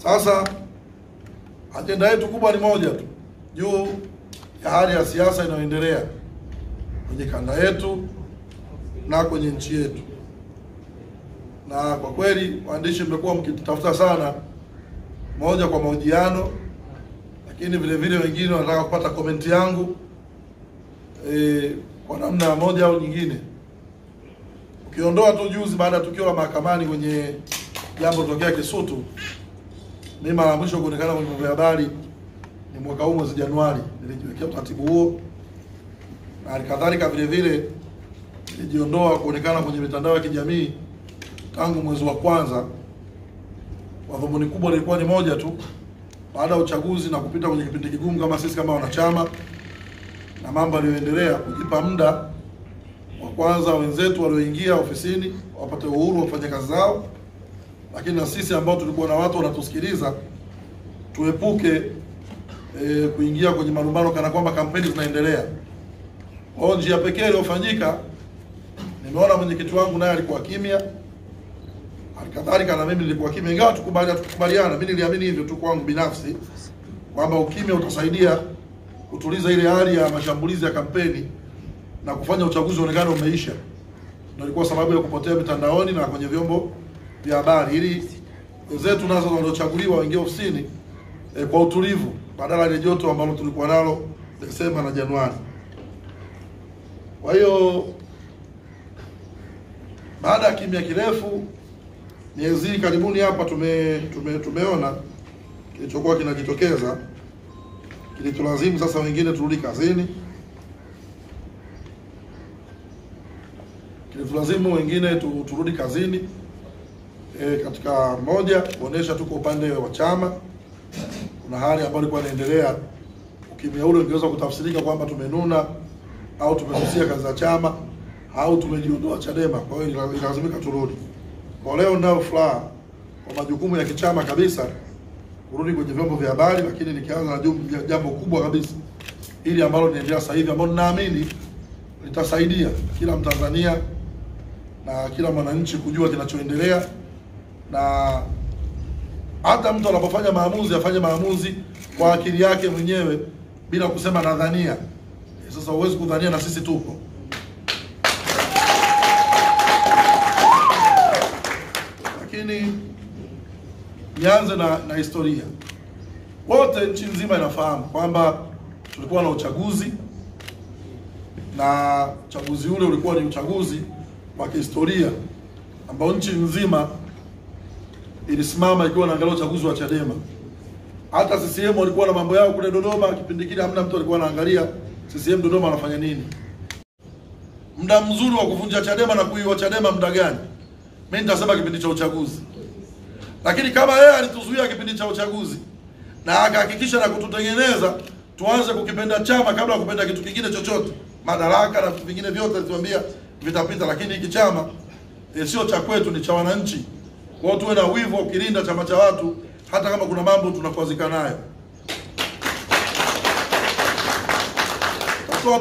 Sasa ajenda yetu kubwa ni moja tu, juu ya hali ya siasa inayoendelea kwenye kanda yetu na kwenye nchi yetu. Na kwa kweli waandishi mmekuwa mkitafuta sana, moja kwa mahojiano, lakini vile vile wengine wanataka kupata komenti yangu kwa namna moja au nyingine. Ukiondoa tu juzi baada ya tukio la mahakamani kwenye jambo tokea Kisutu, mimi mara mwisho kuonekana kwenye vyombo vya habari ni mwaka huu mwezi Januari. Nilijiwekea utaratibu huo, na alikadhalika vile vile nilijiondoa kuonekana kwenye mitandao ya kijamii tangu mwezi wa kwanza. Dhumuni kubwa lilikuwa ni moja tu, baada ya uchaguzi na kupita kwenye kipindi kigumu kama sisi kama wanachama na mambo yaliyoendelea, kujipa muda wa kwanza wenzetu walioingia ofisini wapate uhuru wa kufanya kazi zao, lakini na sisi ambao tulikuwa na watu wanatusikiliza tuepuke kuingia kwenye malumbano kana kwamba kampeni zinaendelea. Kwa njia pekee iliyofanyika, nimeona mwenyekiti wangu naye alikuwa kimya, alikadhalika na mimi nilikuwa kimya, ingawa tukubaliana. Mimi niliamini hivyo tu kwangu binafsi, kwamba ukimya utasaidia kutuliza ile hali ya mashambulizi ya kampeni na kufanya uchaguzi uonekane umeisha. Ndio ilikuwa sababu ya kupotea mitandaoni na kwenye vyombo vya habari, ili wenzetu nazo waliochaguliwa waingie ofisini kwa utulivu, badala ya joto ambalo tulikuwa nalo Desemba na Januari. Kwa hiyo baada ya kimya kirefu, miezi karibuni hapa tumeona kilichokuwa kinajitokeza, kilitulazimu sasa wengine turudi kazini, turudi kazini katika moja kuonesha tuko upande wa chama. Kuna hali ambayo ilikuwa inaendelea, ukimya ule ungeweza kutafsirika kwamba tumenuna au tumesusia kazi za chama au tumejiondoa Chadema. Kwa hiyo ilazimika turudi. Kwa leo ndio furaha kwa majukumu ya kichama kabisa kurudi kwenye vyombo vya habari, lakini nikianza na jambo kubwa kabisa ili ambalo linaendelea sasa hivi, ambalo naamini litasaidia kila Mtanzania na kila mwananchi kujua kinachoendelea, na hata mtu anapofanya maamuzi afanye maamuzi kwa akili yake mwenyewe bila kusema nadhania. Sasa huwezi kudhania, na sisi tupo. Lakini nianze na historia. Wote nchi nzima inafahamu kwamba tulikuwa na uchaguzi, na uchaguzi ule ulikuwa ni uchaguzi wa kihistoria ambao nchi nzima ilisimama ikiwa inaangalia uchaguzi wa Chadema. Hata CCM walikuwa na mambo yao kule Dodoma, kipindi kile hamna mtu alikuwa anaangalia CCM Dodoma anafanya nini. Muda mzuri wa kuvunja Chadema na kuiua Chadema muda gani? Mimi nitasema kipindi cha uchaguzi. Lakini kama yeye alituzuia kipindi cha uchaguzi na akahakikisha na kututengeneza tuanze kukipenda chama kabla ya kupenda kitu kingine chochote, madaraka na vitu vingine vyote, alituambia vitapita, lakini hiki chama sio cha kwetu, ni cha wananchi. Kwa hiyo tuwe na wivu wa kulinda chama cha watu, hata kama kuna mambo tunakwazika nayo. Tutoa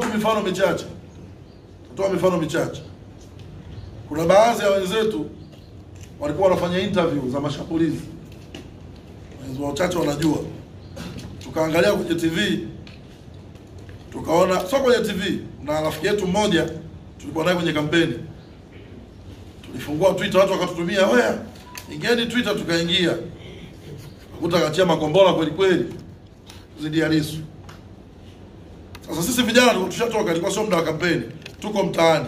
mifano michache. Kuna baadhi ya wenzetu walikuwa wanafanya interview za mashambulizi, wenzetu wachache wanajua. Tukaangalia kwenye TV, tukaona sio kwenye TV, na rafiki yetu mmoja tulikuwa naye kwenye kampeni, tulifungua Twitter, watu wakatutumia wewe ingieni Twitter, tukaingia kukuta katia makombola kweli kweli zidi ya Lissu. Sasa sisi vijana tushatoka, ilikuwa sio muda wa kampeni, tuko mtaani.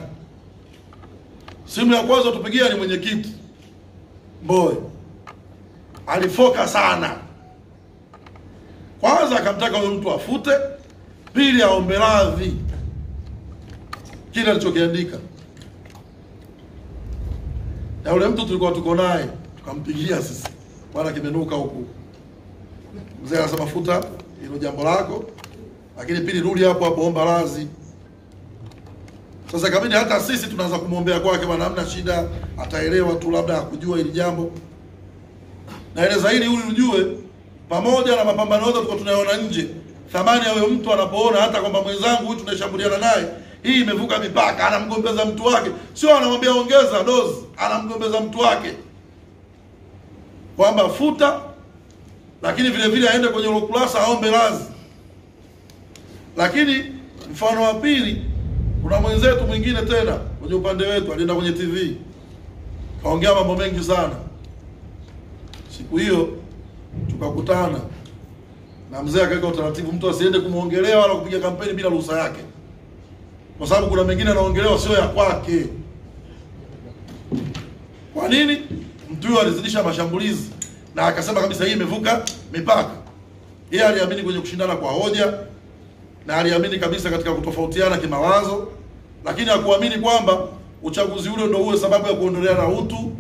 Simu ya kwanza tupigia ni mwenyekiti Mbowe, alifoka sana. Kwanza akamtaka huyo mtu afute, pili aombe radhi kile alichokiandika. Na yule mtu tulikuwa tuko naye, tukampigia sisi, bwana kimenuka huku. Mzee anasema futa hilo jambo lako, lakini pili rudi hapo omba radhi. Sasa kabidi hata sisi tunaanza kumwombea kwake, bwana hamna shida, ataelewa tu, labda hakujua hili jambo. Na ile zaidi huyu ujue, pamoja na mapambano yote tulikuwa tunayoona nje, thamani ya huyo mtu anapoona hata kwamba mwenzangu huyu tunashambuliana naye, hii imevuka mipaka, anamgombeza mtu wake, sio anamwambia ongeza dozi, anamgombeza mtu wake kwamba futa lakini vile vile aende kwenye ukurasa aombe radhi. Lakini mfano wa pili, kuna mwenzetu mwingine tena kwenye upande wetu alienda kwenye TV kaongea mambo mengi sana. Siku hiyo tukakutana na mzee akaweka utaratibu, mtu asiende kumuongelea wala kupiga kampeni bila ruhusa yake, kwa sababu kuna mengine anaongelewa sio ya kwake. Kwa nini? Mtu huyo alizidisha mashambulizi na akasema kabisa hii imevuka mipaka. Yeye aliamini kwenye kushindana kwa hoja na aliamini kabisa katika kutofautiana kimawazo, lakini hakuamini kwamba uchaguzi ule ndio uwe sababu ya kuondoleana utu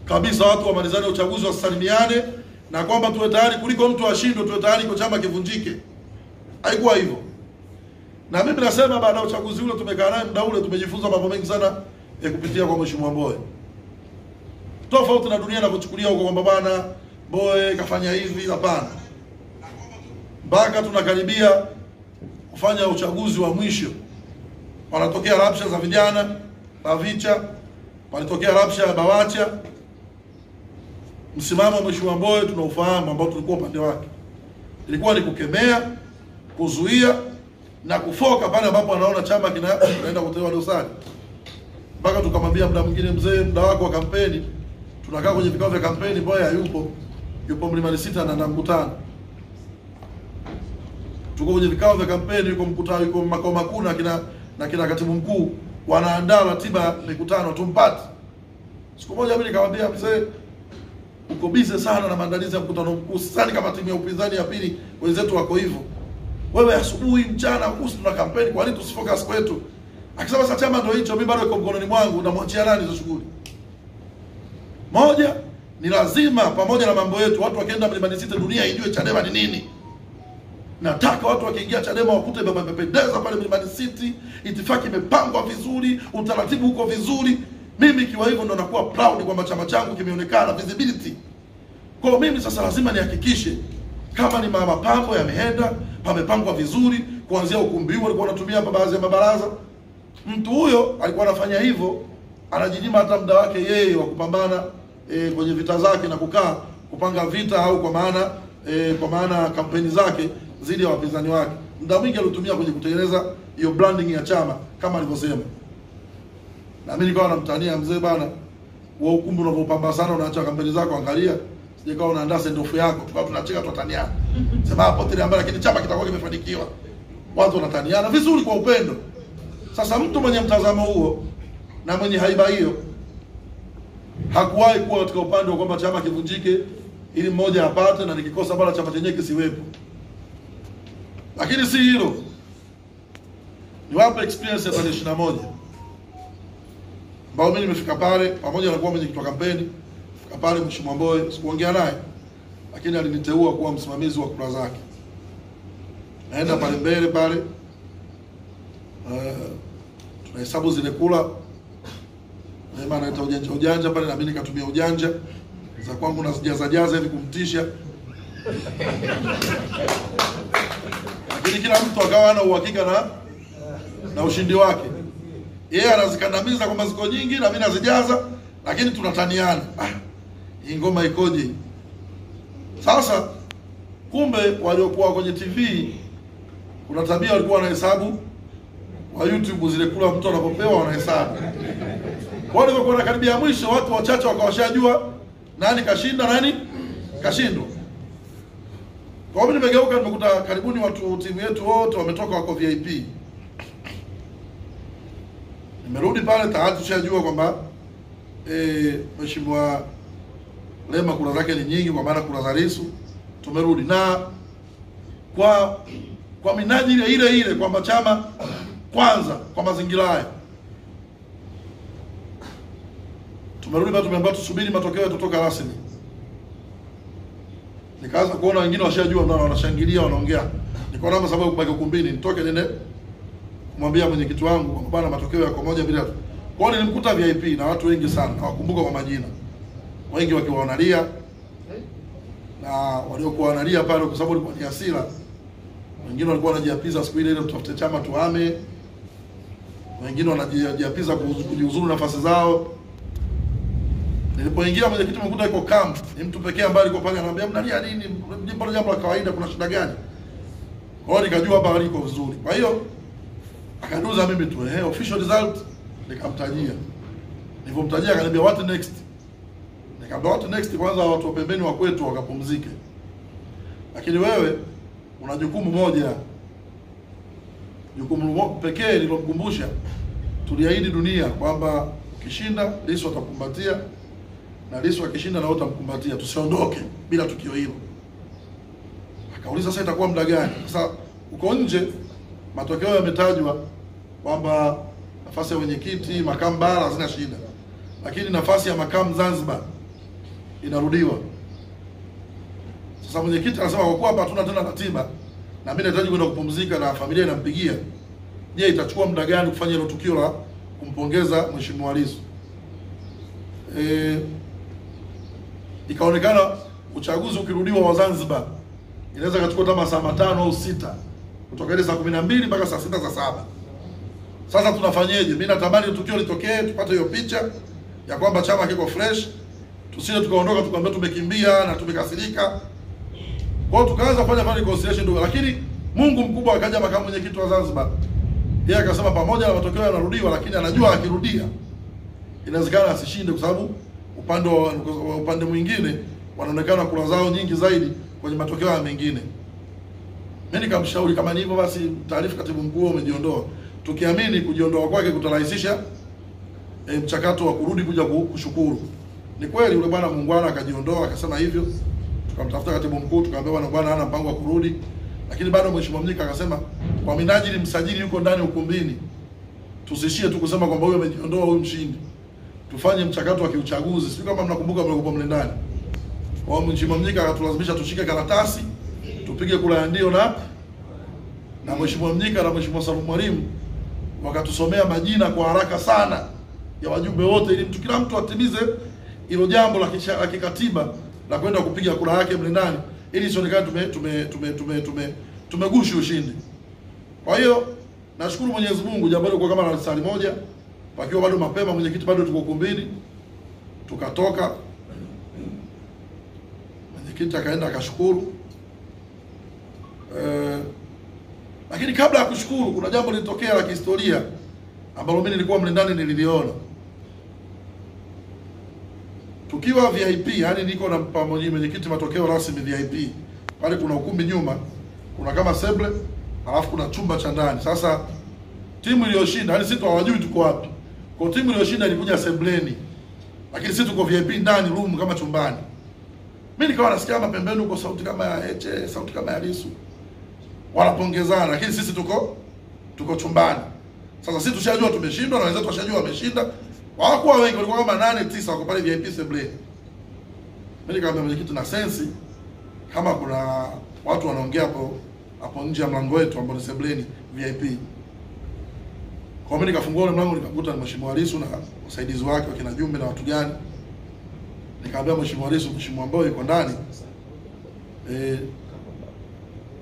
kabisa, watu wamalizane uchaguzi wasalimiane, na kwamba tuwe tayari kuliko mtu ashindwe, tuwe tayari kwa chama kivunjike. Haikuwa hivyo. Na mimi nasema baada ya uchaguzi ule tumekaa naye muda ule, tumejifunza mambo mengi sana kupitia kwa Mheshimiwa Mbowe. Tofauti na dunia inavyochukulia huko kwamba bwana Mbowe kafanya hivi, hapana. Mpaka tunakaribia kufanya uchaguzi wa mwisho, wanatokea rabsha za vijana Bavicha, palitokea rabsha ya Bawacha. Msimamo wa Mheshimiwa Mbowe tunaufahamu, ambao tulikuwa upande wake, ilikuwa ni kukemea, kuzuia na kufoka pale ambapo anaona chama kinaenda kutoa dosari. Mpaka tukamwambia muda mwingine, mzee, muda wako wa kampeni, tunakaa kwenye vikao vya kampeni, Mbowe yupo Mlimani City na mkutano. Tuko kwenye vikao vya kampeni, yuko mkutano, yuko makao makuu na kina katibu mkuu wanaandaa ratiba mikutano, tumpate. Siku moja mimi nikamwambia, mzee, uko busy sana na maandalizi ya mkutano mkuu, sasa kama timu ya upinzani ya pili wenzetu wako hivyo, wewe asubuhi mchana usiku tuna kampeni, kwa nini tusifocus kwetu? Akisema sasa chama ndio hicho, mimi bado iko mkononi mwangu, namwachia nani hizo shughuli? Moja, ni lazima pamoja na mambo yetu, watu wakienda Mlimani City dunia ijue Chadema ni nini. Nataka watu wakiingia Chadema wakute pamependeza pale Mlimani City, itifaki imepangwa vizuri, utaratibu uko vizuri. Mimi kiwa hivyo ndo nakuwa proud kwamba chama changu kimeonekana visibility. Kwa mimi sasa lazima nihakikishe kama ni mapambo yameenda, pamepangwa vizuri, kuanzia ukumbi huo alikuwa anatumia baadhi ya mabaraza. Mtu huyo alikuwa anafanya hivyo, anajinyima hata muda wake yeye wa kupambana kwenye vita zake na kukaa kupanga vita, au kwa maana kampeni zake zidi ya wapinzani wake. Muda mwingi alitumia kwenye kutengeneza hiyo branding ya chama kama alivyosema. Na mimi nikawa namtania, mzee bana, wewe ukumbi unavyopamba sana, unaacha kampeni zako, angalia sije kama unaandaa send off yako, tukao tunacheka tutaniana. Sema hapo tena mbaya, lakini chama kitakuwa kimefanikiwa. Watu wanataniana vizuri kwa upendo. Sasa mtu mwenye mtazamo huo na mwenye haiba hiyo hakuwahi kuwa katika upande wa kwamba chama kivunjike ili mmoja apate na nikikosa bala chama chenyewe kisiwepo. Lakini si hilo. Niwape experience ya 21. Mbao mimi nimefika pale pamoja na kuwa mwenyekiti wa kampeni, fika pale Mheshimiwa Mbowe, sikuongea naye, lakini aliniteua kuwa msimamizi wa kura zake. Naenda pale mbele pale, tunahesabu zile kula. Neema anaita ujanja pale, na mimi nikatumia ujanja za kwangu na jaza hivi kumtisha. Lakini kila mtu akawa ana uhakika na ushindi wake. Yeye anazikandamiza kwamba ziko nyingi na mimi nazijaza, lakini tunataniana. Hii ngoma ikoje? Sasa kumbe waliokuwa kwenye TV kuna tabia walikuwa wanahesabu, wa YouTube zile kula mtu anapopewa wanahesabu. Wale walikuwa na karibia mwisho, watu wachache wakawashajua nani kashinda nani kashindwa. Kwa mimi nimegeuka, nimekuta karibuni watu timu yetu wote wametoka wako VIP. Nimerudi pale tayari tushajua kwamba Mheshimiwa Lema kura zake ni nyingi, kwa maana kura za Lissu. Tumerudi na kwa minajili ile kwamba chama kwanza kwa mazingira haya. Tumerudi bado tumeambiwa tusubiri matokeo yatotoka rasmi. Nikaanza kuona wengine washajua na wanashangilia wanaongea. Nikaona sababu kubaki ukumbini nitoke nene kumwambia mwenyekiti wangu kwamba bana matokeo yako moja bila. Kwa hiyo nilimkuta VIP na watu wengi sana, hawakumbuka kwa majina. Wengi wakiwa wanalia na waliokuwa wanalia pale kwa sababu walikuwa ni hasira. Wengine walikuwa wanajiapiza siku ile tutafute chama tuhame. Wengine wanajiapiza kujiuzuru nafasi zao. Nilipoingia mwenyekiti mkuta yuko camp, ni mtu pekee ambaye alikuwa pale ananiambia mnalia nini? Jambo la kawaida, kuna shida gani? Kwa hiyo nikajua hapa aliko vizuri. Kwa hiyo akanuza mimi tu official result nikamtajia. Nilipomtajia akaniambia what next? Nikamwambia what next, kwanza watu wa pembeni wa kwetu wakapumzike. Lakini wewe una jukumu moja. Jukumu pekee nilomkumbusha, tuliahidi dunia kwamba ukishinda Lissu atakumbatia na Lissu akishinda na wewe utamkumbatia, tusiondoke bila tukio hilo. Akauliza sasa itakuwa muda gani? Sasa uko nje matokeo yametajwa kwamba nafasi ya mwenyekiti, makamu bara hazina shida. Lakini nafasi ya makamu Zanzibar inarudiwa. Sasa mwenyekiti anasema kwa kuwa hapa hatuna tena ratiba na mimi nahitaji kwenda kupumzika na familia inampigia. Je, itachukua muda gani kufanya hilo tukio la kumpongeza Mheshimiwa Lissu? Ikaonekana uchaguzi ukirudiwa wa Zanzibar inaweza kachukua kama saa 5 au 6 kutoka ile saa 12 mpaka saa 6 saa 7. Sasa tunafanyeje? Mimi natamani tukio litokee, tupate hiyo picha ya kwamba chama kiko fresh, tusije tukaondoka tukaambia tumekimbia na tumekasirika. Kwa hiyo tukaanza kufanya reconciliation ndogo, lakini Mungu mkubwa akaja makamu mwenyekiti wa Zanzibar. Yeye akasema pamoja na matokeo yanarudiwa, lakini anajua akirudia inawezekana asishinde kwa sababu upande mwingine wanaonekana kula zao nyingi zaidi kwenye matokeo ya mengine. Mimi nikamshauri kama ni hivyo basi taarifa katibu mkuu umejiondoa. Tukiamini kujiondoa kwake kutarahisisha mchakato wa kurudi kuja kushukuru. Ni kweli yule bwana muungwana akajiondoa akasema hivyo. Tukamtafuta katibu mkuu tukamwambia bwana hana mpango wa kurudi. Lakini bado Mheshimiwa Mnyika akasema kwa minajili msajili yuko ndani ukumbini, tusishie tu kusema kwamba huyu amejiondoa huyu mshindi. Tufanye mchakato wa kiuchaguzi. Sio kama mnakumbuka mlikuwa mle ndani. Kwa hiyo Mheshimiwa Mnyika akatulazimisha tushike karatasi, tupige kura ya ndio na Mheshimiwa Mnyika na Mheshimiwa Salum Mwalimu wakatusomea majina kwa haraka sana ya wajumbe wote ili kila mtu atimize hilo jambo la kikatiba la kwenda kupiga kura yake mle ndani ili isionekane tumegushi ushindi. Kwa hiyo nashukuru Mwenyezi Mungu, jambo hilo kwa kama na sali moja pakiwa bado mapema, mwenyekiti bado tuko kumbini, tukatoka mwenyekiti akaenda akashukuru. Lakini kabla ya kushukuru kuna jambo lilitokea la kihistoria ambalo mimi nilikuwa mle ndani nililiona. Tukiwa VIP, yani niko na pamoja mwenyekiti matokeo rasmi VIP. Pale kuna ukumbi nyuma, kuna kama seble, alafu kuna chumba cha ndani. Sasa timu iliyoshinda, yani sisi hawajui tuko wapi. Kwa timu iliyoshinda ilikuja sebleni. Lakini sisi tuko VIP ndani room kama chumbani. Mimi nikawa nasikia kama pembeni uko sauti kama ya Heche, sauti kama ya Lissu. Wanapongezana, lakini sisi tuko chumbani. Sasa sisi tushajua tumeshindwa na wenzetu washajua wameshinda. Hawakuwa wengi, walikuwa kama 8 9 wako pale VIP sebleni. Mimi nikamwambia mwenyekiti na sensi kama kuna watu wanaongea hapo nje ya mlango wetu ambao ni sebleni VIP. Kwa mimi nikafungua ule mlango nikakuta Mheshimiwa Lissu na wasaidizi wake wakina Jumbe na watu gani. Nikamwambia Mheshimiwa Lissu, Mheshimiwa Mbowe yuko ndani.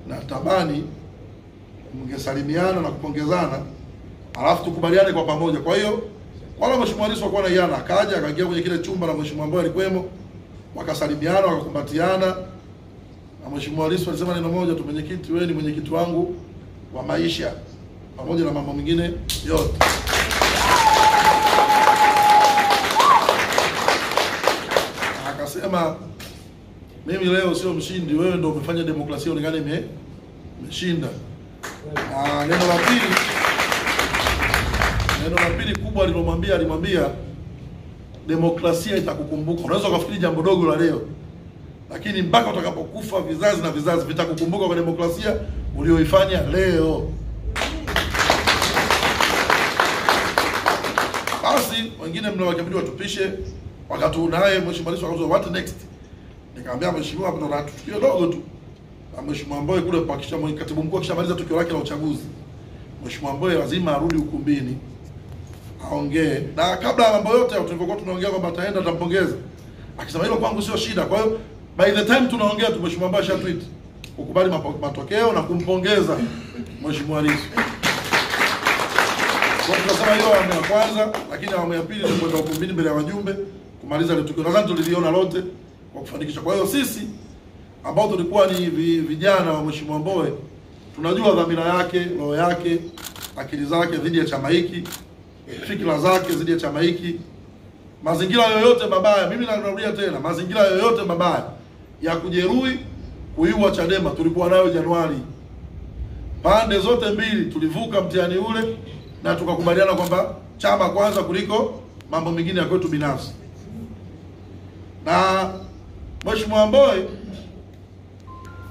Na tabani mngesalimiana na kupongezana alafu tukubaliane kwa pamoja. Kwa hiyo wala Mheshimiwa Lissu alikuwa anaiana, akaja akaingia kwenye kile chumba na Mheshimiwa Mbowe alikuwemo, wakasalimiana wakakumbatiana. Na Mheshimiwa Lissu alisema neno moja tu, mwenyekiti wewe ni mwenyekiti wangu wa maisha pamoja na mambo mengine yote. Akasema mimi leo sio mshindi, wewe ndio umefanya demokrasia onekane imeshinda. Na neno la pili kubwa alimwambia demokrasia itakukumbuka. Unaweza kufikiri jambo dogo la leo, lakini mpaka utakapokufa vizazi na vizazi vitakukumbuka kwa demokrasia ulioifanya leo. Basi wengine mnawakabidi watupishe, wakati naye Mheshimiwa Lissu akauliza what next. Nikamwambia Mheshimiwa hapo ndo tukio dogo tu. Na Mheshimiwa Mbowe kule pakisha katibu mkuu akishamaliza tukio lake la uchaguzi, Mheshimiwa Mbowe lazima arudi ukumbini aongee. Na kabla ya mambo yote tulivyokuwa tunaongea kwamba ataenda atampongeza, akisema hilo kwangu sio shida. Kwa hiyo by the time tunaongea tu Mheshimiwa Mbowe asha tweet ukubali matokeo na kumpongeza Mheshimiwa Lissu. Kwa tunasema hiyo awamu ya kwanza, lakini awamu ya pili tukwenda ukumbini mbele ya wajumbe kumaliza ile tukio. Nadhani tuliliona lote kwa kufanikisha. Kwa hiyo sisi ambao tulikuwa ni vijana wa Mheshimiwa Mbowe tunajua dhamira yake, roho yake, akili zake dhidi ya chama hiki, fikra zake dhidi ya chama hiki. Mazingira yoyote mabaya, mimi narudia tena, mazingira yoyote mabaya ya kujeruhi, kuiua Chadema tulikuwa nayo Januari. Pande zote mbili tulivuka mtihani ule na tukakubaliana kwamba chama kwanza kuliko mambo mengine ya kwetu binafsi. Na Mheshimiwa Mbowe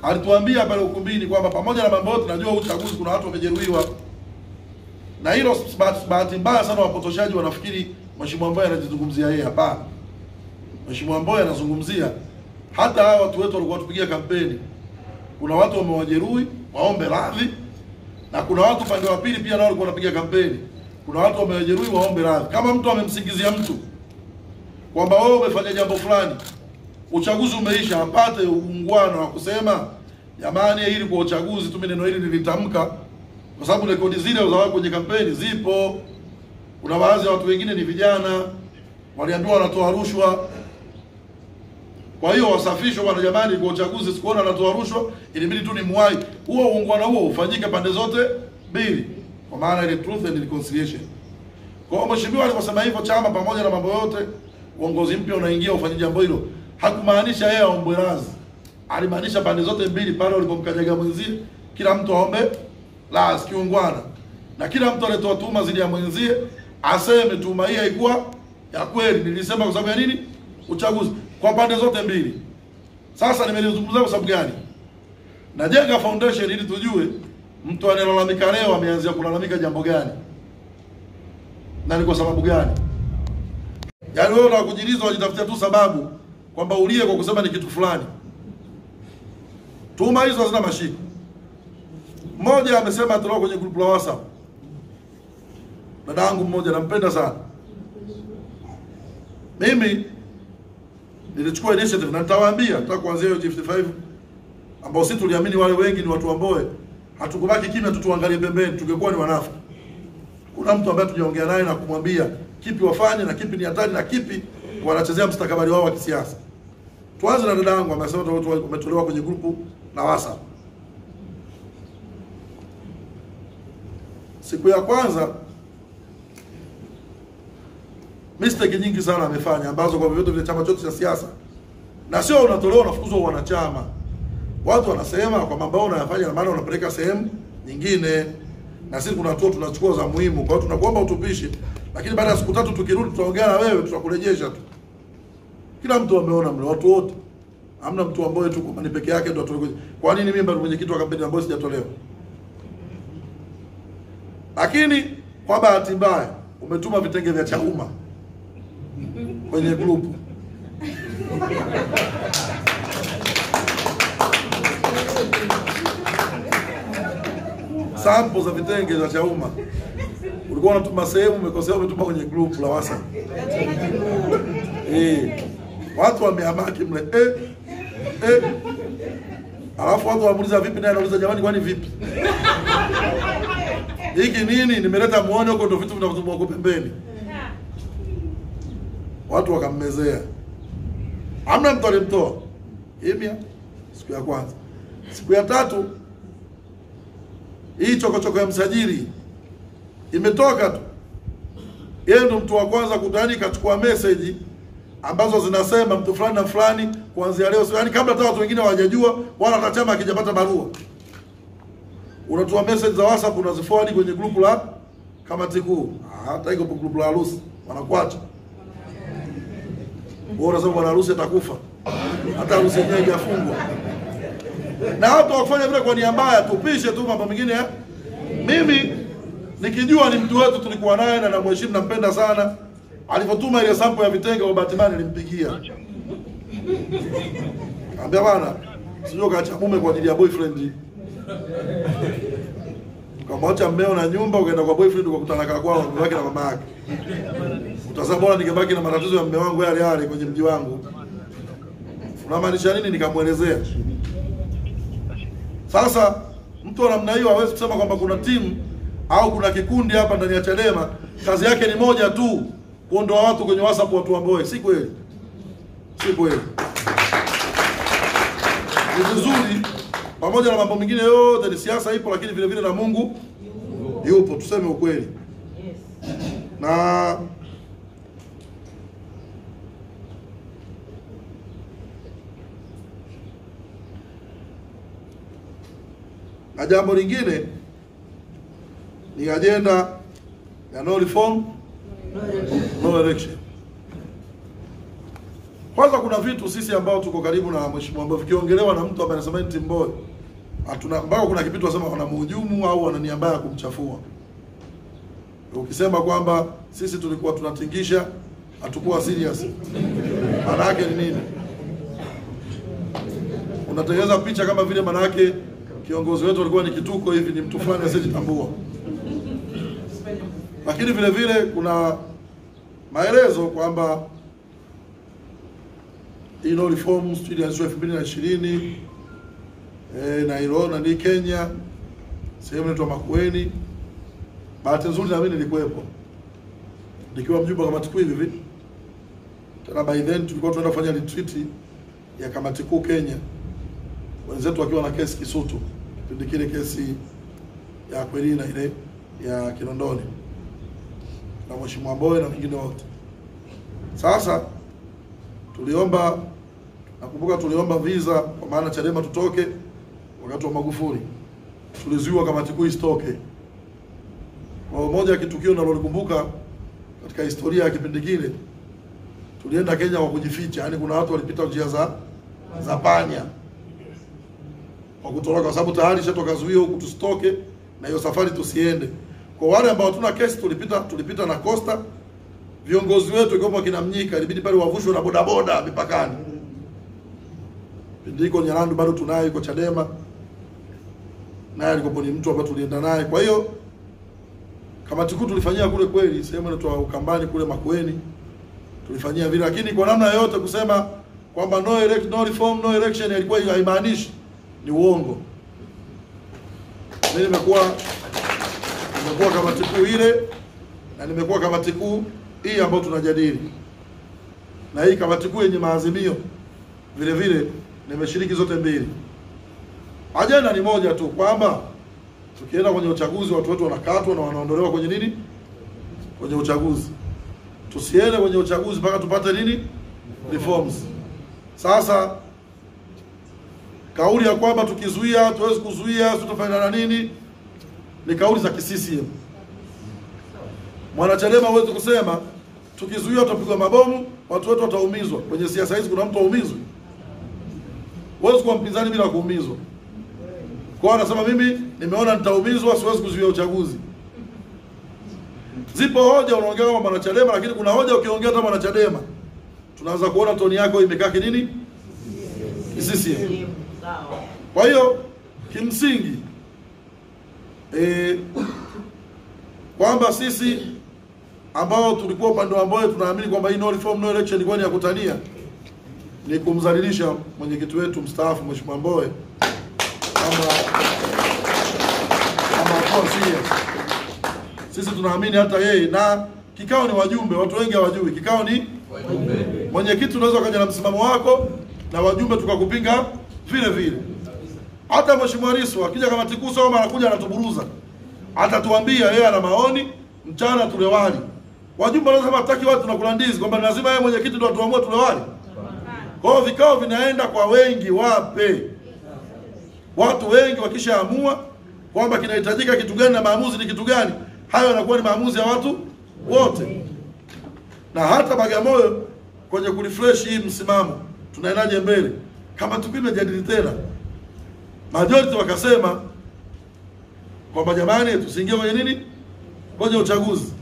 alituambia pale ukumbini kwamba pamoja na mambo yote, tunajua uchaguzi kuna watu wamejeruhiwa. Na hilo bahati mbaya sana wapotoshaji wanafikiri Mheshimiwa Mbowe anajizungumzia yeye. Hapana. Mheshimiwa Mbowe anazungumzia hata hao watu wetu walikuwa tupigia kampeni. Kuna watu wamewajeruhi, waombe radhi, na kuna watu pande wa pili pia nao walikuwa wanapiga kampeni. Kuna watu wamewajeruhi, waombe radhi. Kama mtu amemsingizia mtu kwamba wewe umefanya jambo fulani, uchaguzi umeisha, apate uungwana wa kusema jamani, hili kwa uchaguzi tu, neno hili nilitamka, kwa sababu rekodi zile za wao kwenye kampeni zipo. Kuna baadhi ya watu wengine ni vijana waliambiwa wanatoa rushwa, kwa hiyo wasafishwe bwana, jamani, kwa uchaguzi sikuona anatoa rushwa, ilibidi tu ni muwai. Huo uungwana huo ufanyike pande zote mbili, kwa maana ile truth and reconciliation. Kwa hiyo mheshimiwa aliposema hivyo, chama pamoja na mambo yote, uongozi mpya unaingia ufanye jambo hilo, hakumaanisha yeye aombe radhi. Alimaanisha pande zote mbili pale walipomkanyaga mwenzie, kila mtu aombe radhi kiungwana, na kila mtu alitoa tuhuma zidi ya mwenzie aseme tuhuma hii haikuwa ya kweli. Nilisema kwa sababu ya nini? Uchaguzi kwa pande zote mbili. Sasa nimelizungumza kwa sababu gani? Najenga foundation ili tujue mtu analalamika leo ameanzia kulalamika jambo gani na ni kwa sababu gani. Yaani wewe unakujiliza unajitafutia tu sababu kwamba ulie kwa kusema ni kitu fulani. Tuhuma hizo hazina mashiko. Mmoja amesema atolewa kwenye group la WhatsApp. Dadangu mmoja nampenda sana. Mimi nilichukua initiative na nitawaambia kuanzia hiyo G55 ambao sisi tuliamini wale wengi ni watu wa Mbowe, hatukubaki kimya tu tuangalie pembeni, tungekuwa ni wanafiki. Kuna mtu ambaye tujaongea naye na kumwambia kipi wafanye na kipi ni hatari na kipi wanachezea mustakabali wao wa kisiasa. Tuanze na dadangu amesema watu wametolewa kwenye grupu la WhatsApp. Siku ya kwanza mistake nyingi sana amefanya ambazo kwa vyovyote vile chama chote cha siasa, na sio unatolewa unafukuzwa wanachama. Watu wanasema kwa mambo unayofanya na maana unapeleka sehemu nyingine, na sisi kuna hatua tunachukua za muhimu. Kwa hiyo tunakuomba utupishe, lakini baada ya siku 3 tukirudi tutaongea na wewe, tutakurejesha tu. Kila mtu ameona mle, watu wote. Hamna mtu ambaye tu kwa ni peke yake ndio atolewe. Kwa nini mimi bado mwenyekiti wa kampeni ambaye sijatolewa? Lakini kwa bahati mbaya umetuma vitenge vya Chauma kwenye grupu. Sample za vitenge vya Chauma. Ulikuwa unatuma sehemu, umekosea, umetuma kwenye grupu la WhatsApp. Watu wamehamaki mle. Alafu watu wamuuliza vipi, naye anauliza jamani kwani vipi? Hiki nini? Nimeleta muone huko ndio vitu vinavyotumwa huko pembeni. Watu wakammezea. Hamna mtu alimtoa. Kimya. Siku ya kwanza. Siku ya 3 hii chokochoko ya msajili imetoka tu. Yeye ndo mtu wa kwanza kutani kachukua message ambazo zinasema mtu fulani na fulani kuanzia leo, yaani kabla hata watu wengine hawajajua wala hata chama hakijapata barua. Unatoa message za WhatsApp unaziforward kwenye group la kamati kuu. Hata iko group la harusi wanakuacha. Bora sababu bwana harusi atakufa. Hata harusi yenyewe haijafungwa. Na watu wakufanya vile kwa nia mbaya, tupishe tu mambo mengine. Mimi nikijua ni mtu wetu tulikuwa naye na namheshimu, nampenda sana. Alipotuma ile sample ya vitenge kwa Batman nilimpigia. Ambia bwana, sio kaacha mume kwa ajili ya boyfriend. Kamwacha mmeo na nyumba ukaenda kwa boyfriend ukakutana kwa kwao wake na mama yake. Utasema bora ningebaki na matatizo ya mume wangu yale yale kwenye mji wangu. Unamaanisha nini? Nikamuelezea. Sasa mtu wa namna hiyo hawezi kusema kwamba kuna timu au kuna kikundi hapa ndani ya Chadema kazi yake ni moja tu, kuondoa watu kwenye WhatsApp watu wa Mbowe. Si kweli. si kweli? Ni vizuri, pamoja na mambo mengine yote, ni siasa ipo, lakini vile vile na Mungu yupo, tuseme ukweli. Na jambo lingine ni agenda ya no reform no election. Kwanza kuna vitu sisi ambao tuko karibu na mheshimiwa ambao vikiongelewa na mtu ambaye anasema ni Mbowe, hatuna mpaka kuna kitu wanasema wanamhujumu au wana nia mbaya ya kumchafua. Ukisema kwamba sisi tulikuwa tunatingisha, hatukuwa serious, maana yake ni nini? Unatengeneza picha kama vile maana yake kiongozi wetu alikuwa ni kituko hivi, ni mtu fulani asijitambua. Lakini vile vile kuna maelezo kwamba ino reform studies 2020 na ni Kenya, sehemu inaitwa Makueni. Bahati nzuri na mimi nilikuwepo, nikiwa mjumbe wa kamati kuu hivi. Tena by then tulikuwa tunaenda kufanya retreat ya kamati kuu Kenya, wenzetu wakiwa na kesi Kisutu, kipindi kile kesi ya Kwelina ile ya Kinondoni na mheshimiwa Mbowe na wengine wote. Sasa tuliomba, nakumbuka tuliomba visa kwa maana Chadema tutoke wakati wa Magufuli. Tulizuiwa kamati kuu isitoke. Kwa moja ya kitukio nalolikumbuka katika historia ya kipindi kile, tulienda Kenya kwa kujificha. Yaani kuna watu walipita njia za panya kwa kutoroka, kwa sababu tayari shatoka zuio huku tusitoke na hiyo safari tusiende. Kwa wale ambao hatuna kesi tulipita na Costa. Viongozi wetu kama kina Mnyika ilibidi pale wavushwe na bodaboda mipakani. Ndiko Nyalandu bado tunaye yuko Chadema, naye alikuwa ni mtu ambaye tulienda naye. Kwa hiyo kamati kuu tulifanyia kule kweli, sehemu inaitwa Ukambani kule Makueni, tulifanyia vile. Lakini kwa namna yote kusema kwamba no reform no election ilikuwa haimaanishi, ni uongo. Mimi nimekuwa kamati kuu ile na nimekuwa kamati kuu hii ambayo tunajadili, na hii kamati kuu yenye maazimio vile vile nimeshiriki zote mbili. Ajenda ni moja tu, kwamba tukienda kwenye uchaguzi watu wetu wanakatwa na wanaondolewa kwenye nini, kwenye uchaguzi. Tusiende kwenye uchaguzi mpaka tupate nini, reforms. Sasa kauli ya kwamba tukizuia tuwezi kuzuia tutafanya na nini, ni kauli za CCM. Mwanachadema huwezi kusema tukizuia tutapigwa mabomu, watu wetu wataumizwa. Kwenye siasa hizi kuna mtu aumizwe? Huwezi kuwa mpinzani bila kuumizwa. Kwa anasema mimi nimeona nitaumizwa, siwezi kuzuia uchaguzi. Zipo hoja unaongea kama mwanachadema, lakini kuna hoja ukiongea kama mwanachadema tunaanza kuona toni yako imekaa kinini, CCM. Kwa hiyo kimsingi kwamba sisi ambao tulikuwa upande wa Mbowe tunaamini kwamba hii no reform no election ilikuwa ni ya kutania, ni kumdhalilisha mwenyekiti wetu mstaafu mheshimiwa Mbowe kama kwa serious. Sisi tunaamini hata yeye, na kikao ni wajumbe, watu wengi hawajui kikao ni wajumbe. Mwenyekiti unaweza kaja na msimamo wako na wajumbe tukakupinga vile vile. Hata mheshimiwa Lissu akija kamati kuu soma anakuja anatuburuza, atatuambia yeye ana maoni, mchana tule wali. Wajumbe wanasema hataki watu tunakula ndizi, kwamba lazima yeye mwenyekiti ndio atuamue tule wali. Kwa hiyo vikao vinaenda kwa wengi, wape watu wengi. Wakishaamua kwamba kinahitajika kitu gani na maamuzi ni kitu gani, hayo yanakuwa ni maamuzi ya watu wote. Na hata Bagamoyo kwenye kurefresh hii msimamo tunaendaje mbele, kama tukimejadili tena majority wakasema kwamba jamani tusiingie kwenye nini, kwenye uchaguzi.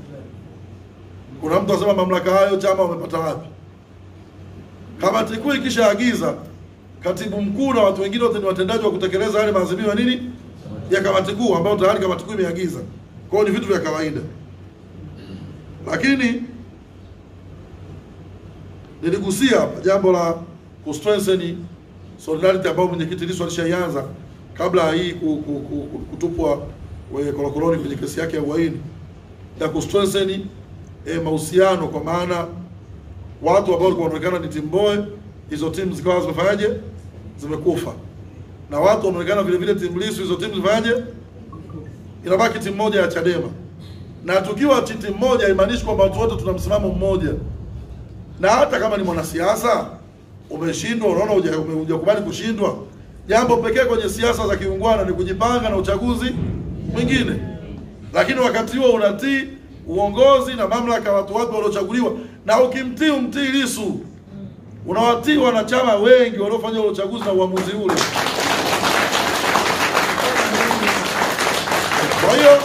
Kuna mtu anasema mamlaka hayo chama wamepata wapi? Kamati kuu ikishaagiza, katibu mkuu na watu wengine wote ni watendaji wa kutekeleza yale maazimio ya nini, ya kamati kuu, ambayo tayari kamati kuu imeagiza. Kwa hiyo ni vitu vya kawaida. Lakini niligusia hapa jambo la kustrengthen solidarity ambayo mwenyekiti Lissu alishaianza kabla hii kutupwa korokoroni kwenye kesi yake ya uhaini, ya kustrengthen mahusiano, kwa maana watu ambao walikuwa wanaonekana ni timu Mbowe hizo timu zikawa zimefanyaje, zimekufa, na watu wameonekana vile vile timu Lissu, hizo timu zifanyaje, inabaki timu moja ya Chadema. Na tukiwa timu moja haimaanishi kwamba watu wote tuna msimamo mmoja. Na hata kama ni mwanasiasa umeshindwa, unaona hujakubali kushindwa, jambo pekee kwenye siasa za kiungwana ni kujipanga na uchaguzi mwingine. Lakini wakati huo unatii uongozi na mamlaka ya watu wapya waliochaguliwa, na umtii Lissu, unawatii wanachama wengi waliofanya uchaguzi na uamuzi ule. Kwa hiyo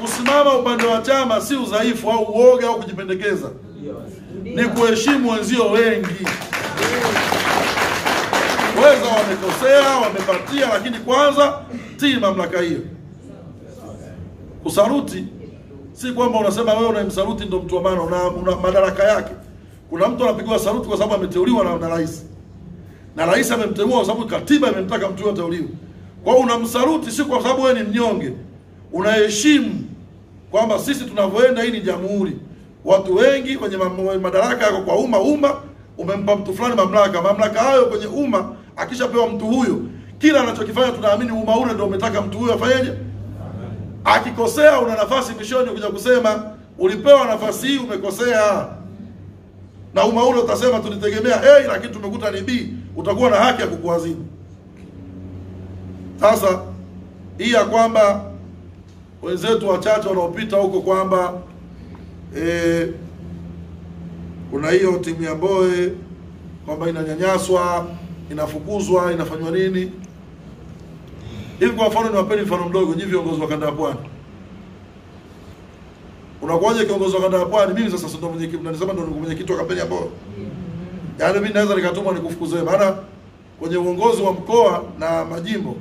kusimama upande wa chama si udhaifu au uoga au kujipendekeza, ni kuheshimu wenzio wengi. Weza wamekosea, wamepatia, lakini kwanza tii mamlaka hiyo. Kusaruti si kwamba unasema wewe unamsaruti ndio mtu wa maana, una madaraka yake. Kuna mtu anapigwa saruti kwa sababu ameteuliwa na rais. Na rais amemteua kwa sababu katiba imemtaka mtu yote ateuliwe. Kwa hiyo unamsaruti si kwa sababu wewe ni mnyonge. Unaheshimu kwamba sisi tunavyoenda hii ni jamhuri. Watu wengi kwenye madaraka yako kwa umma umempa mtu fulani mamlaka hayo kwenye umma. Akishapewa mtu huyo, kila anachokifanya tunaamini umma ule ndio umetaka mtu huyo afanyeje. Akikosea una nafasi mishoni kuja kusema ulipewa nafasi hii umekosea, na umma ule utasema tulitegemea A lakini tumekuta ni B, utakuwa na haki ya kukuadhibu. Sasa hii ya kwamba wenzetu wachache wanaopita huko kwamba kuna hiyo timu ya Mbowe kwamba inanyanyaswa, inafukuzwa, inafanywa nini hivi. Kwa mfano niwapeni mfano mdogo, nyinyi viongozi wa kanda ya Pwani. Unakuwaje kiongozi wa kanda ya Pwani? Mimi sasa ndio mwenyekiti, mnanisema ndio mwenyekiti wa kampeni ya Mbowe. Yaani mimi naweza nikatumwa nikufukuze, maana kwenye uongozi wa mkoa na majimbo,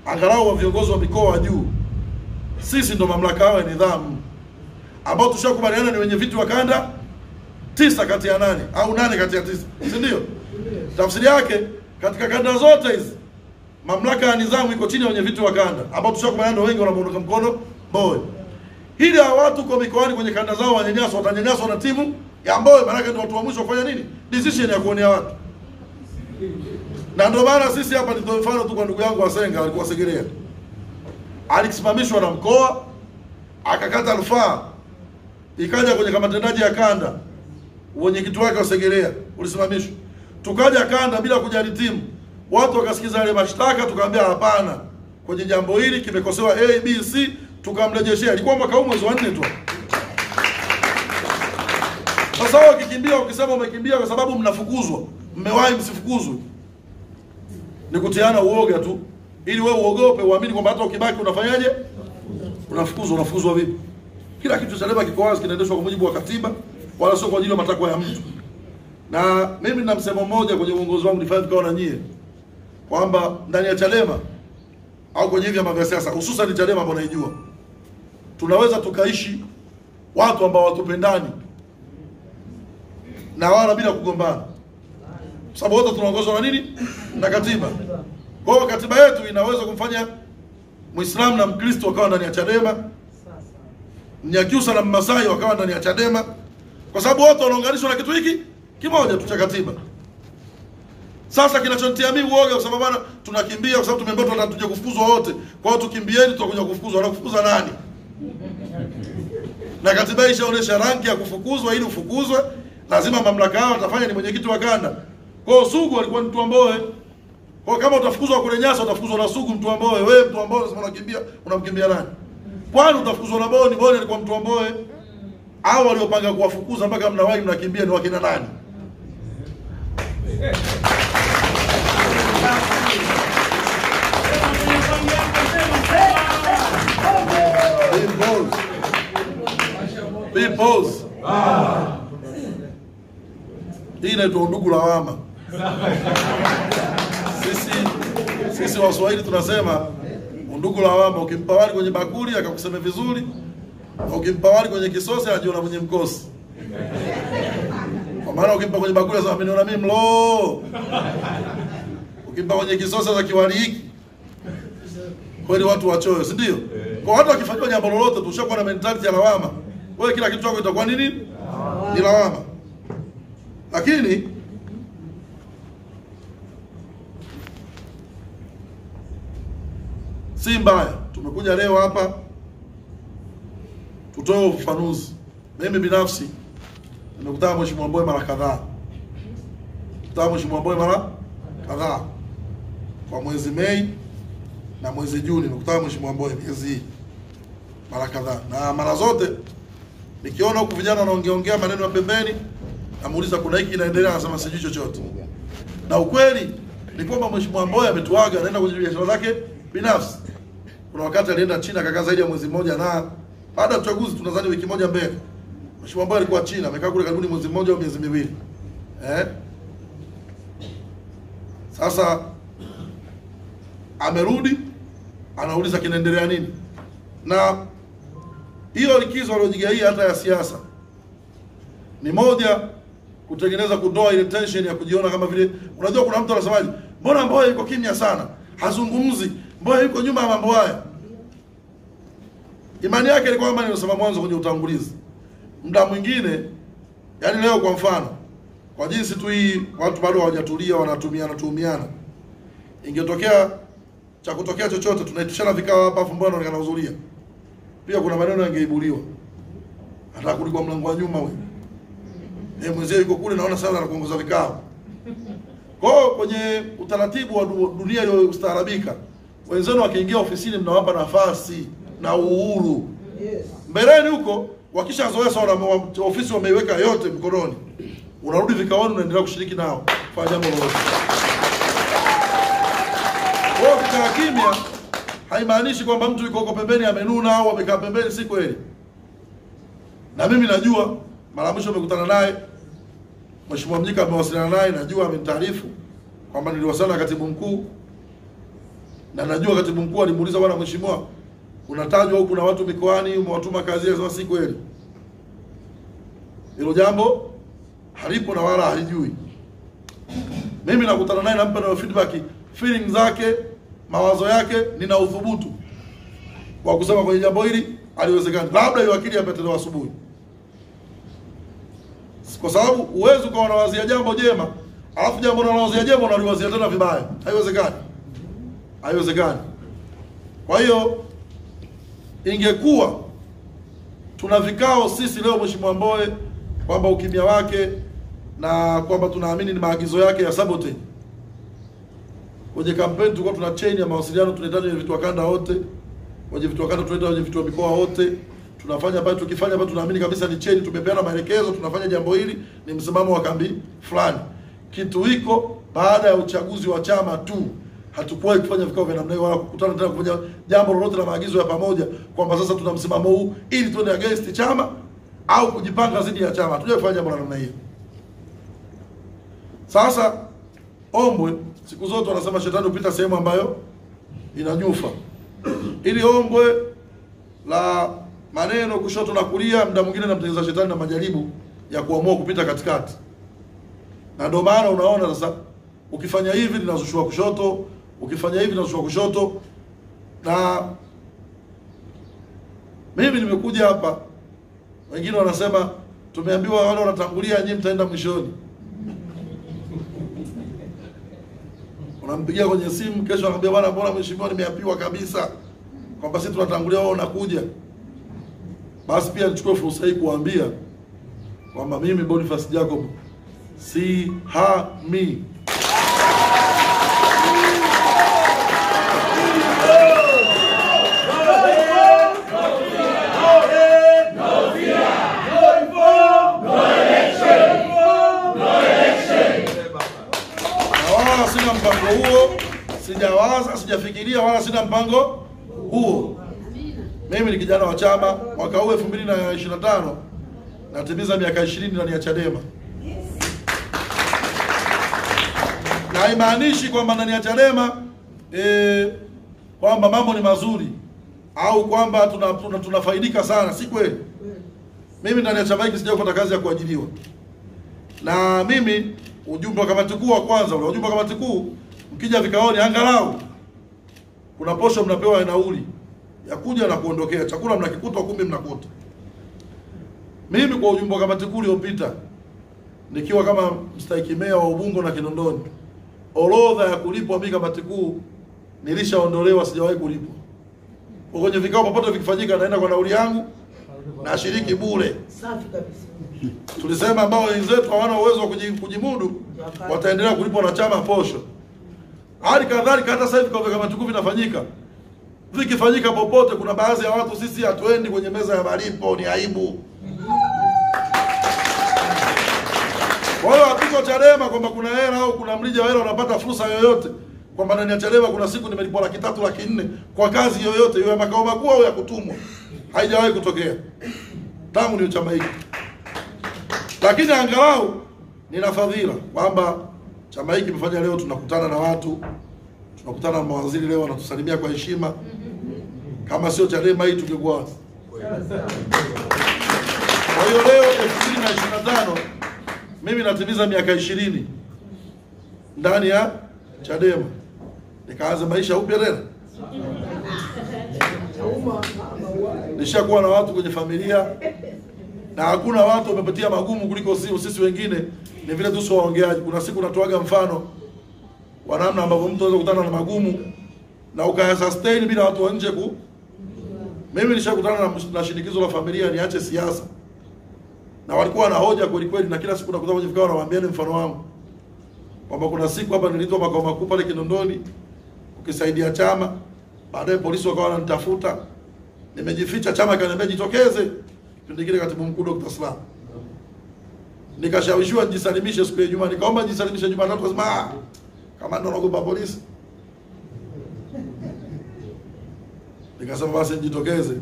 angalau wa viongozi wa mikoa wa juu, sisi ndo mamlaka yao ya nidhamu, ambao tushakubaliana ni wenye viti wa kanda 9 kati ya 8 au 8 kati ya 9, si ndio? Tafsiri yake katika kanda zote hizi mamlaka ya nidhamu iko chini ya wenye viti wa kanda, ambao tushakubaliana wengi wanamuunga mkono Mbowe. Hili hawa watu kwa mikoani kwenye kanda zao wanyanyaswa, watanyanyaswa na timu ya Mbowe, maana ndio watu wa mwisho kufanya nini? Decision ya kuonea watu. Na ndio maana sisi hapa ndio mfano tu kwa ndugu yangu Wasenga alikuwa Segerea. Alisimamishwa na mkoa, akakata rufaa, ikaja kwenye kamati tendaji ya kanda, mwenyekiti wake wa Segerea ulisimamishwa. Tukaja kanda bila kujali timu, watu wakasikiza yale mashtaka, tukamwambia hapana, kwenye jambo hili kimekosewa A B C, tukamrejeshea. Ilikuwa mwaka huu mwezi wa 4 tu. Sasa wao kikimbia, ukisema umekimbia kwa sababu mnafukuzwa, mmewahi msifukuzwe, ni kutiana uoga tu, ili wewe uogope, uamini kwamba hata ukibaki unafanyaje? Unafukuzwa. Unafukuzwa vipi? Kila kitu cha leba kiko wazi, kinaendeshwa kwa mujibu wa katiba, wala sio kwa ajili ya matakwa ya mtu. Na mimi nina msemo mmoja kwenye uongozi wangu nifanye vikao na nyie, kwamba ndani ya Chadema au kwenye vyama vya siasa, hususan Chadema ambao naijua, tunaweza tukaishi watu ambao watupendani na wala bila kugombana, sababu wote tunaongozwa na nini? Na katiba. Kwa hiyo katiba yetu inaweza kumfanya Muislamu na Mkristo wakawa ndani ya Chadema, Mnyakyusa na Mmasai wakawa ndani ya Chadema, kwa sababu wote wanaunganishwa na kitu hiki kimoja tu cha katiba. Sasa kinachonitia mimi uoga kwa sababu bana tunakimbia kwa sababu tumeambiwa tunatuje kufukuzwa wote. Kwa hiyo tukimbieni tutakuja kufukuzwa. Wanakufukuza nani? Na katiba ishaonesha rangi ya kufukuzwa. Ili ufukuzwe lazima mamlaka yao atafanya ni mwenyekiti wa kanda. Kwa hiyo Sugu alikuwa mtu wa Mbowe. Kwa kama utafukuzwa kule Nyasa utafukuzwa na Sugu mtu wa Mbowe. Wewe mtu wa Mbowe unasema unakimbia, unamkimbia nani? Kwani utafukuzwa na Mbowe? Ni Mbowe alikuwa mtu wa Mbowe. Hao waliopanga kuwafukuza mpaka mnawahi mnakimbia ni wakina nani? Pause. Hii inaitwa undugu lawama. Sisi Waswahili tunasema undugu lawama. Ukimpa wali kwenye bakuli akakuseme vizuri, ukimpa wali kwenye kisosi anajiona mwenye mkosi. Kwa maana ukimpa kwenye bakuli sasa ameniona mimi mlo. Ukimpa kwenye kisosi za kiwali hiki. Kweli watu wachoyo, si ndio? Kwa watu wakifanywa jambo lolote tushakuwa na mentality ya lawama. Wewe kila kitu chako itakuwa nini? Ni lawama. Lakini si mbaya. Tumekuja leo hapa tutoe ufafanuzi. Mimi binafsi nimekutana Mheshimiwa Mbowe mara kadhaa. Kwa mwezi Mei na mwezi Juni nimekutana Mheshimiwa Mbowe miezi mara kadhaa. Na mara zote nikiona huku vijana wanaongea maneno ya pembeni, namuuliza kuna hiki inaendelea, anasema sijui chochote. Na ukweli ni kwamba Mheshimiwa Mbowe ametuaga, anaenda kwenye biashara zake binafsi. Kuna wakati alienda China akakaa zaidi ya mwezi mmoja, na baada ya uchaguzi tunadhani wiki moja mbele Mheshimiwa Mbowe alikuwa China, amekaa kule karibuni mwezi mmoja au miezi miwili. Sasa amerudi, anauliza kinaendelea nini. Na hiyo likizo aliyojigaia hata ya siasa ni moja, kutengeneza kutoa ile tension ya kujiona kama vile, unajua kuna mtu anasemaje, mbona Mbowe yuko kimya sana, hazungumzi, Mbowe yuko nyuma ya mambo haya. Imani yake ilikuwa kama nilisema mwanzo kwenye utangulizi. Muda mwingine, yani leo kwa mfano, kwa jinsi tu hii watu bado hawajatulia, wanatumiana. Ingetokea cha kutokea chochote, tunaitishana vikao hapa, afu mbona anaonekana uzulia. Pia kuna maneno yangeibuliwa. Hata kulikuwa mlango wa nyuma wewe. Mzee yuko kule, naona sasa anakuongoza vikao. Kwa kwenye utaratibu wa dunia ile ustaarabika, wenzenu wakiingia ofisini mnawapa nafasi na uhuru. Mbeleni huko wakishazoea sana ofisi wameiweka yote mkononi, unarudi vikaoni, unaendelea kushiriki nao kwa jambo lolote. Kwa kukaa kimya haimaanishi kwamba mtu yuko pembeni amenuna au amekaa pembeni, si kweli. Na mimi najua mara mwisho nimekutana naye Mheshimiwa Mnyika, amewasiliana naye, najua amenitaarifu kwamba niliwasiliana na katibu mkuu, na najua katibu mkuu alimuuliza, bwana mheshimiwa, unatajwa huku na watu mikoani umewatuma kazi hizo, si kweli. Hilo jambo halipo na wala halijui. Mimi nakutana naye, nampa na feedback, feeling zake, mawazo yake, nina udhubutu wa kusema kwenye jambo hili aliwezekana. Labda hiyo akili apate leo asubuhi. Kwa sababu uwezo kwa wanawazia jambo jema, alafu jambo unalowazia jema unaliwazia tena vibaya. Haiwezekani. Kwa hiyo ingekuwa tuna vikao sisi leo Mheshimiwa Mbowe kwamba ukimya wake na kwamba tunaamini ni maagizo yake ya sabote. Kwenye kampeni tulikuwa tuna chain ya mawasiliano, tunahitaji vitu wa kanda wote. Kwenye vitu wa kanda tunahitaji vitu wa mikoa wote. Tunafanya pale, tukifanya pale tunaamini kabisa ni chain, tumepeana maelekezo, tunafanya jambo hili, ni msimamo wa kambi fulani. Kitu hiko baada ya uchaguzi wa chama tu. Hatukuwahi kufanya vikao vya namna hiyo wala kukutana tena kufanya jambo lolote la maagizo ya pamoja kwamba sasa tuna msimamo huu ili tuende against chama au kujipanga dhidi ya chama. Hatujawahi kufanya jambo la namna hiyo. Sasa ombwe siku zote wanasema shetani hupita sehemu ambayo inanyufa. Ili ombwe la maneno kushoto na kulia, muda mwingine namtengeneza shetani na majaribu ya kuamua kupita katikati. Na ndio maana unaona sasa ukifanya hivi linazushwa kushoto, ukifanya hivi linazushwa kushoto. Na mimi nimekuja hapa, wengine wanasema tumeambiwa wale wanatangulia nyinyi mtaenda mwishoni. Unampigia kwenye simu kesho anambia, bwana mbona mheshimiwa nimeambiwa kabisa kwamba sisi tunatangulia, wao unakuja. Basi pia nichukue fursa hii kuambia kwamba mimi Boniface Jacob si hami. Sina mpango huo, sijawaza, sijafikiria, wala sina mpango huo. Mimi ni kijana wa chama, mwaka huu 2025 natimiza miaka 20 ndani ya Chadema. Na haimaanishi kwamba ndani ya Chadema kwamba mambo ni mazuri au kwamba tunafaidika sana, si kweli. Mimi ndani ya chama hiki sijafuata kazi ya kuajiriwa. Na mimi ujumbe wa kamati kuu wa kwanza, ule ujumbe wa kamati kuu mkija vikaoni angalau kuna posho mnapewa ya nauli ya kuja na kuondokea, chakula mnakikuta, kumbi mnakuta. Mimi kwa ujumbe wa kamati kuu uliopita nikiwa kama mstahiki meya wa Ubungo na Kinondoni, orodha ya kulipwa mimi kamati kuu nilishaondolewa, sijawahi kulipwa. kwenye vikao popote vikifanyika naenda kwa nauli yangu na shiriki bure. Safi kabisa. Tulisema ambao wenzetu hawana uwezo wa kujimudu wataendelea kulipwa na chama posho. Hali kadhalika hata sasa hivi kwa kama tukufu vinafanyika. Vikifanyika popote kuna baadhi ya watu sisi hatuendi kwenye meza ya malipo, ni aibu. Kwa hiyo hatuko Chadema kwamba kuna hela au kuna mlija wa hela unapata fursa yoyote. Kwamba ndani ya Chadema kuna siku nimelipwa 300,000 400,000 kwa kazi yoyote iwe makao makuu au ya kutumwa. Haijawahi kutokea tangu ni chama hiki. Lakini angalau nina fadhila kwamba chama hiki kimefanya leo tunakutana na watu, tunakutana na mawaziri leo wanatusalimia kwa heshima. Kama sio Chadema hii tungekuwa. Kwa hiyo leo 2025 mimi natimiza miaka 20 ndani ya Chadema. Nikaanza maisha upya tena. Nishakuwa na watu kwenye familia na hakuna watu wamepitia magumu kuliko sisi wengine, ni vile tu sio waongeaji. Kuna siku natoaga mfano wa namna ambavyo mtu anaweza kukutana na magumu na ukaya sustain bila watu wa nje ku. Mimi nilishakutana na shinikizo la familia niache siasa. Na walikuwa na hoja kweli kweli, na kila siku nakuta kwenye vikao nawaambia ni mfano wangu. Kwamba kuna siku hapa nilitoa makao makuu pale Kinondoni ukisaidia chama, baadaye polisi wakawa wananitafuta. Nimejificha, chama kaniambia jitokeze. Kipindi kile katibu mkuu Dr. Slaa. Nikashawishiwa nijisalimishe siku ya Ijumaa, nikaomba nijisalimishe Jumatatu, akasema kama ndo naogopa polisi. Nikasema basi nijitokeze.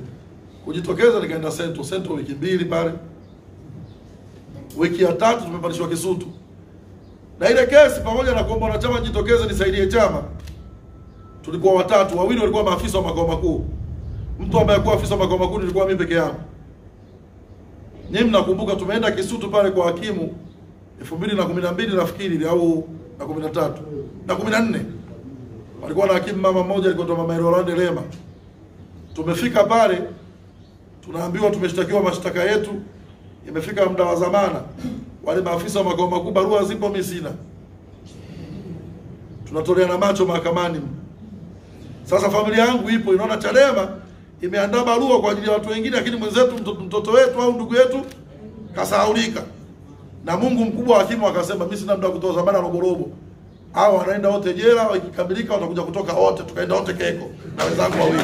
Kujitokeza nikaenda Central wiki 2 pale. Wiki ya 3 tumepandishwa Kisutu. Na ile kesi pamoja na kuomba wanachama jitokeze nisaidie chama, tulikuwa watatu, wawili walikuwa maafisa wa makao makuu. Mtu ambaye alikuwa afisa wa makao makuu nilikuwa mimi peke yangu. Nyinyi mnakumbuka tumeenda Kisutu pale kwa hakimu 2012 nafikiri au na 13 na 14. Walikuwa na hakimu mama mmoja alikuwa mama Rolande Lema. Tumefika pale tunaambiwa tumeshtakiwa mashtaka yetu, imefika muda wa zamana. Wale maafisa wa makao makuu barua zipo, mimi sina. Tunatolea na macho mahakamani. Sasa familia yangu ipo inaona Chadema imeandaa barua kwa ajili ya watu wengine, lakini mwenzetu mtoto wetu au ndugu yetu kasahaulika. Na Mungu mkubwa hakimu akasema mimi sina muda kutoa zamana robo. Hao wanaenda wote jela, wakikamilika watakuja kutoka wote, tukaenda wote Keko na wenzangu wawili.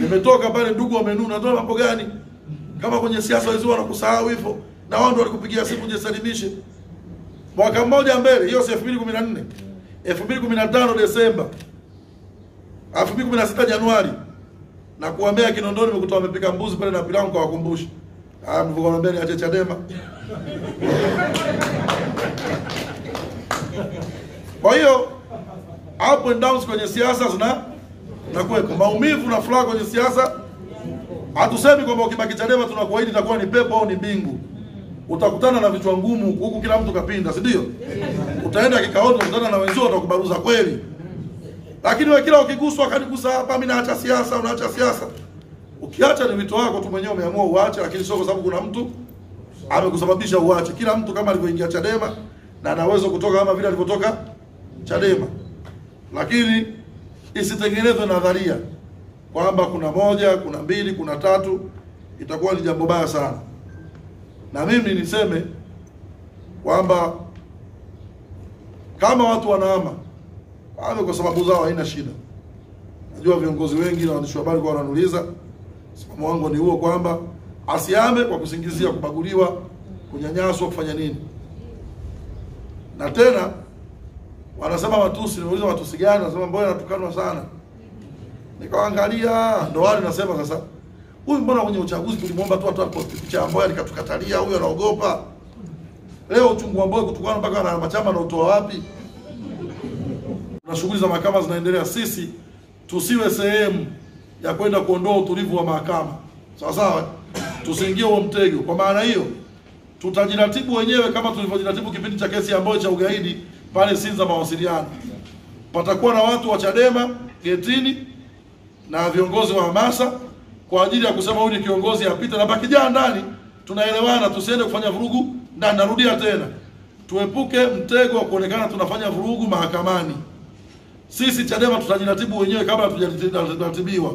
Nimetoka pale ndugu wamenuna, ndio mambo gani? Kama kwenye siasa wazee wanakusahau hivyo, na wao ndio walikupigia simu jisalimishe. Mwaka mmoja mbele, hiyo 2014. 2015 Desemba. 2016 Januari. Na kuambia Kinondoni nimekuta wamepika mbuzi pale na pilau kwa wakumbusha. Mvugonombea niache Chadema. Kwa hiyo up and downs kwenye siasa na kuwepo maumivu na furaha kwenye siasa. Hatusemi kwamba ukibaki Chadema tunakuahidi itakuwa ni pepo au ni mbingu. Utakutana na vichwa ngumu huku, kila mtu kapinda, si ndio? Utaenda kikaoni utakutana na wenzio watakubaruza kweli. Lakini wewe kila ukiguswa kanigusa hapa, mimi naacha siasa, unaacha siasa. Ukiacha ni wito wako tu mwenyewe umeamua uache, lakini sio kwa sababu kuna mtu amekusababisha uache. Kila mtu kama alivyoingia Chadema na anaweza kutoka kama vile alivyotoka Chadema. Lakini isitengenezwe nadharia kwamba kuna moja, kuna mbili, kuna tatu, itakuwa ni jambo baya sana. Na mimi niseme kwamba kama watu wanahama kwa sababu zao haina shida. Najua viongozi wengi na waandishi wa habari kwa wananiuliza, msimamo wangu ni huo kwamba asihame kwa kusingizia kubaguliwa, kunyanyaswa, kufanya nini. Na tena wanasema matusi, niuliza matusi gani? Nasema mbona natukanwa sana. Nikaangalia ndo wale nasema sasa huyu mbona kwenye uchaguzi tulimwomba tu watu post picha ambayo alikatukalia, huyu anaogopa. Leo uchungu ambao kutukana mpaka na machama na utoa wapi? Na shughuli za mahakama zinaendelea, sisi tusiwe sehemu ya kwenda kuondoa utulivu wa mahakama. Sawa sawa? Tusiingie huo mtego. Kwa maana hiyo tutajiratibu wenyewe kama tulivyojiratibu kipindi cha kesi ambayo cha ugaidi pale Sinza mawasiliano. Patakuwa na watu wa Chadema getini na viongozi wa hamasa kwa ajili ya kusema huyu ni kiongozi apite, na bakijaa ndani tunaelewana, tusiende kufanya vurugu. Na narudia tena, tuepuke mtego wa kuonekana tunafanya vurugu mahakamani. Sisi Chadema tutajiratibu wenyewe kabla hatujaratibiwa.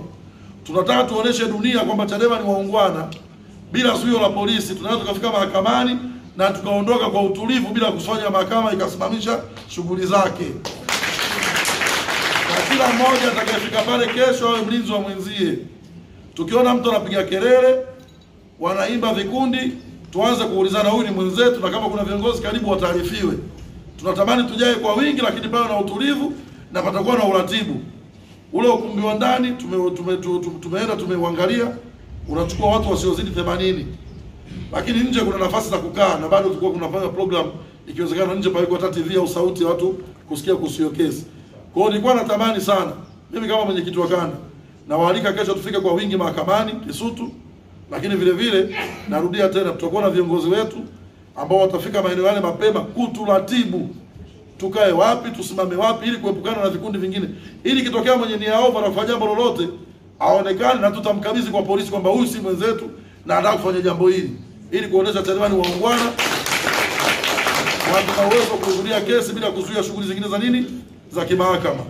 Tunataka tuoneshe dunia kwamba Chadema ni waungwana. Bila zuio la polisi tunaweza tukafika mahakamani na tukaondoka kwa utulivu bila kusanya mahakama ikasimamisha shughuli zake. Na kila mmoja atakayefika pale kesho awe mlinzi wa mwenzie. Tukiona mtu anapiga kelele, wanaimba vikundi, tuanze kuulizana huyu ni mwenzetu, na kama kuna viongozi karibu wataarifiwe. Tunatamani tujae kwa wingi, lakini pawe na utulivu na patakuwa na uratibu. Ule ukumbi wa ndani tumeenda tumeuangalia, unachukua watu wasiozidi 80. Lakini nje kuna nafasi za kukaa, na bado tulikuwa kunafanya program ikiwezekana nje paweko hata TV au sauti ya watu kusikia kuhusu kesi. Kwa hiyo nilikuwa natamani sana mimi kama mwenyekiti wa kanda, na waalika kesho tufike kwa wingi mahakamani Kisutu, lakini vile vile narudia tena tutakuwa na viongozi wetu ambao watafika maeneo yale mapema kuturatibu tukae wapi, tusimame wapi, ili kuepukana na vikundi vingine, ili kitokea mwenye nia ovu na kufanya jambo lolote aonekane na tutamkabidhi kwa polisi kwamba huyu si mwenzetu na anataka kufanya jambo hili, ili kuonesha Chadema ni waungwana na tuna uwezo kuhudhuria kesi bila kuzuia shughuli zingine za nini za kimahakama.